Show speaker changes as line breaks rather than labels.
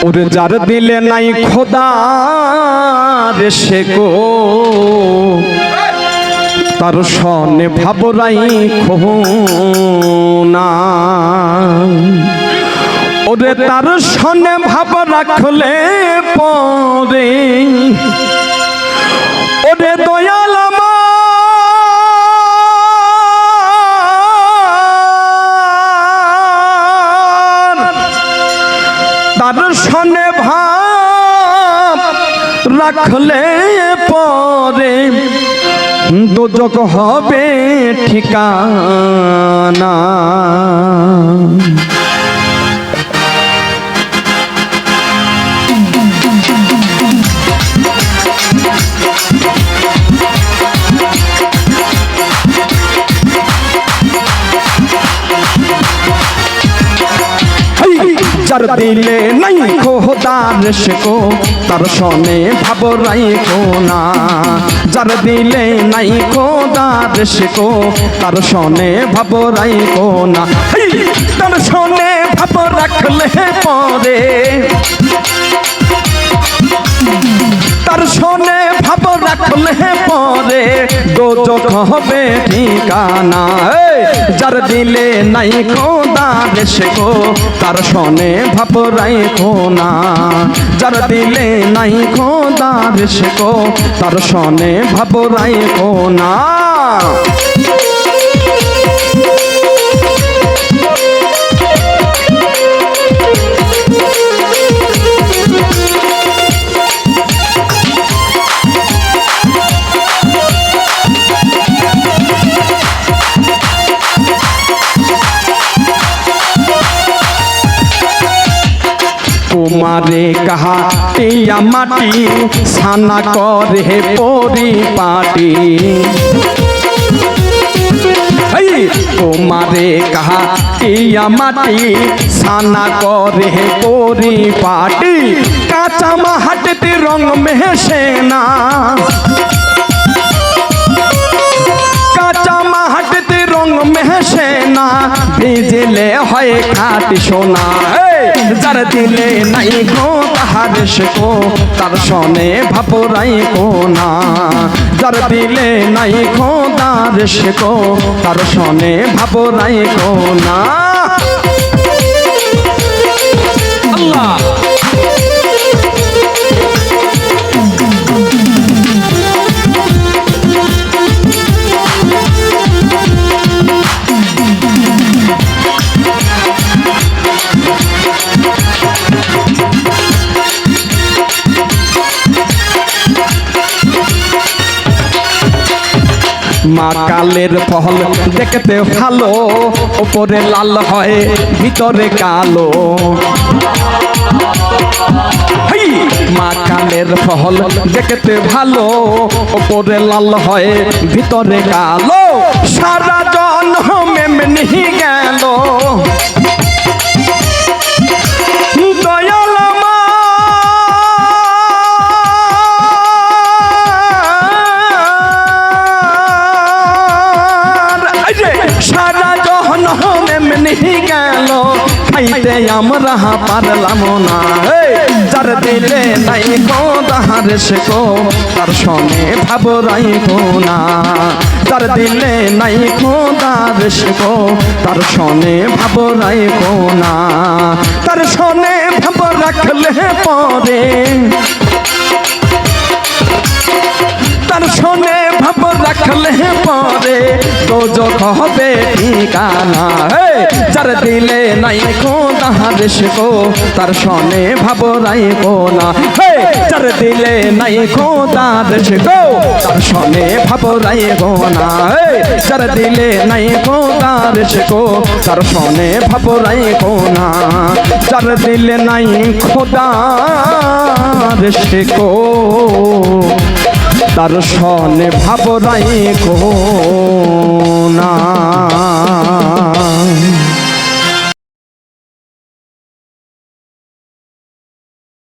ওরে যার দিলে নাই খোদার শেকো তার সনে ভাবরাই খোনা ওরে তার সনে ভাব রাখলে পরে ওরে দয়াল আমার তার সনে ভাব রাখলে পরে দোজক হবে ঠিকানা যার দিলে নাই খোদার শেকো তার সনে ভাবরাই কোনা যার দিলে নাই খোদার শেকো তার সনে ভাবরাই কোনা তার সনে ভাব রাখলে পরে তার সনে ভাব রাখলে পরে দোজক হবে ঠিকানা যার দিলে নাই খোদার শেকো তার সনে ভাবরাই কোনা যার দিলে নাই খোদার শেকো তার সনে ভাবরাই কোনা তোমারে কাহা টিয়া মাটি সানা করে পরিপাটি তোমারে কাহা টিয়া মাটি সানা করে পরিপাটি কাঁচা মাহাটতে রং মেশে না কাঁচা মাহাটতে রং মেশে না ভিজলে হয় খাটি সোনা যার দিলে নাই গো তাহার শেকো তার সনে ভাবরাই কোনা যার দিলে নাই খোদার শেকো তার সনে ভাবরাই কোনা আল্লাহ মা কালের ফল দেখতে ভালো উপরে লাল হয় ভিতরে কালো মা কালের ফল দেখতে ভালো উপরে লাল হয় ভিতরে কালো সারা জন্ম এমনি গেল দয়াল সারা জহন এমনি গেল খাইতে আমরা পারলাম না যার দিলে নাই খোদার শেকো তার সনে ভাবরাই কোনা যার দিলে নাই খোদার শেকো তার সনে ভাবরাই কোনা তার সনে ভাব রাখলে পরে তার সনে ভাব রাখলে পরে দোজক হবে ঠিকানা যার দিলে নাই খোদার শেকো তার সনে ভাবরাই কোনা যার দিলে নাই খোদার শেকো তার সনে ভাবরাই কোনা যার দিলে নাই খোদার শেকো তার সনে ভাবরাই কোনা যার দিলে নাই খোদার শেকো তার সনে ভাবরাই কোনা।